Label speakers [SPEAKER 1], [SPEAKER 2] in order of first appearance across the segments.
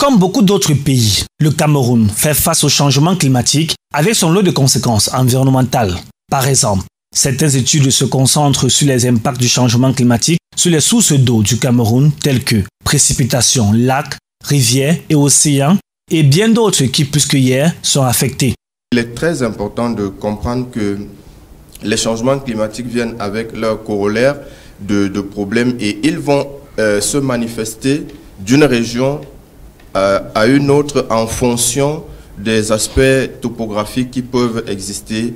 [SPEAKER 1] Comme beaucoup d'autres pays, le Cameroun fait face au changement climatique avec son lot de conséquences environnementales. Par exemple, certaines études se concentrent sur les impacts du changement climatique sur les sources d'eau du Cameroun telles que précipitations, lacs, rivières et océans et bien d'autres qui, plus que hier, sont affectés.
[SPEAKER 2] Il est très important de comprendre que les changements climatiques viennent avec leur corollaire de problèmes et ils vont se manifester d'une région à une autre en fonction des aspects topographiques qui peuvent exister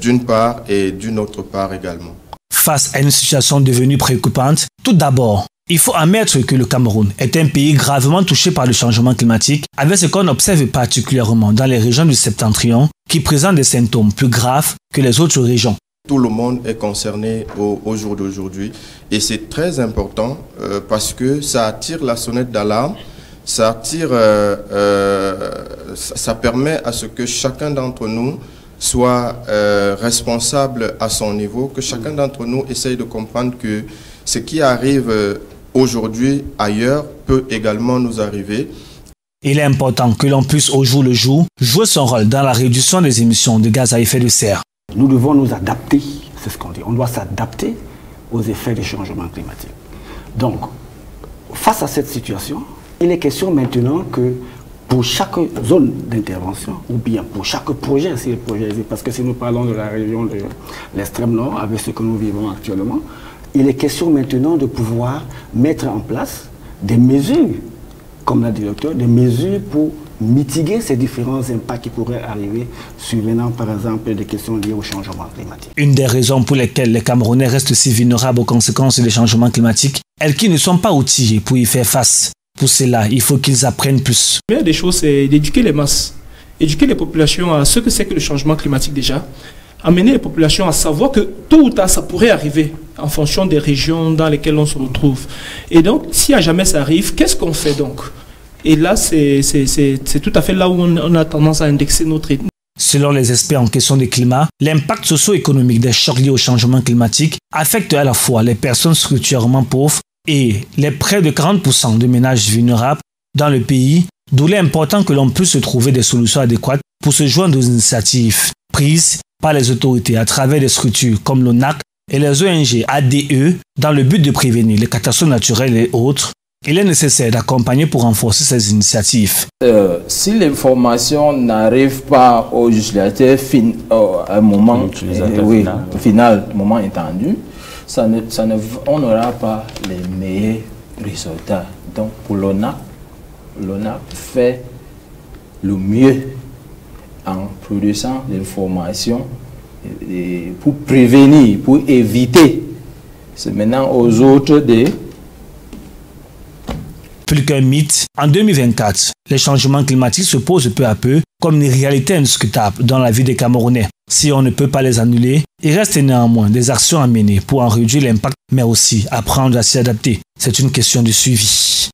[SPEAKER 2] d'une part et d'une autre part également.
[SPEAKER 1] Face à une situation devenue préoccupante, tout d'abord, il faut admettre que le Cameroun est un pays gravement touché par le changement climatique, avec ce qu'on observe particulièrement dans les régions du septentrion qui présentent des symptômes plus graves que les autres régions.
[SPEAKER 2] Tout le monde est concerné au jour d'aujourd'hui et c'est très important parce que ça attire la sonnette d'alarme, ça permet à ce que chacun d'entre nous soit responsable à son niveau, que chacun d'entre nous essaye de comprendre que ce qui arrive aujourd'hui ailleurs peut également nous arriver.
[SPEAKER 1] Il est important que l'on puisse au jour le jour jouer son rôle dans la réduction des émissions de gaz à effet de serre.
[SPEAKER 3] Nous devons nous adapter, c'est ce qu'on dit. On doit s'adapter aux effets du changement climatique. Donc, face à cette situation, il est question maintenant que pour chaque zone d'intervention, ou bien pour chaque projet, si le projet existe, parce que si nous parlons de la région de l'extrême nord, avec ce que nous vivons actuellement, il est question maintenant de pouvoir mettre en place des mesures, comme l'a dit le docteur, des mesures pour mitiguer ces différents impacts qui pourraient arriver, survenant par exemple des questions liées au changement climatique. Une
[SPEAKER 1] des raisons pour lesquelles les Camerounais restent si vulnérables aux conséquences des changements climatiques est qu'ils ne sont pas outillés pour y faire face. Pour cela, il faut qu'ils apprennent plus.
[SPEAKER 4] La première des choses, c'est d'éduquer les masses, éduquer les populations à ce que c'est que le changement climatique déjà, amener les populations à savoir que tôt ou tard, ça pourrait arriver en fonction des régions dans lesquelles on se retrouve. Et donc, si à jamais ça arrive, qu'est-ce qu'on fait donc? Et là, c'est tout à fait là où on a tendance à indexer notre rythme.
[SPEAKER 1] Selon les experts en question de climat, l'impact socio-économique des chocs liés au changement climatique affecte à la fois les personnes structurellement pauvres et les près de 40% de ménages vulnérables dans le pays, d'où il est important que l'on puisse trouver des solutions adéquates pour se joindre aux initiatives prises par les autorités à travers des structures comme l'ONAC et les ONG ADE dans le but de prévenir les catastrophes naturelles et autres. Il est nécessaire d'accompagner pour renforcer ces initiatives.
[SPEAKER 5] Si l'information n'arrive pas au législateur à un moment final, moment étendu, on n'aura pas les meilleurs résultats. Donc pour l'ONAC fait le mieux en produisant l'information pour prévenir, pour éviter. C'est maintenant aux autres de...
[SPEAKER 1] Plus qu'un mythe, en 2024, les changements climatiques se posent peu à peu comme une réalité indiscutable dans la vie des Camerounais. Si on ne peut pas les annuler, il reste néanmoins des actions à mener pour en réduire l'impact, mais aussi apprendre à s'y adapter. C'est une question de suivi.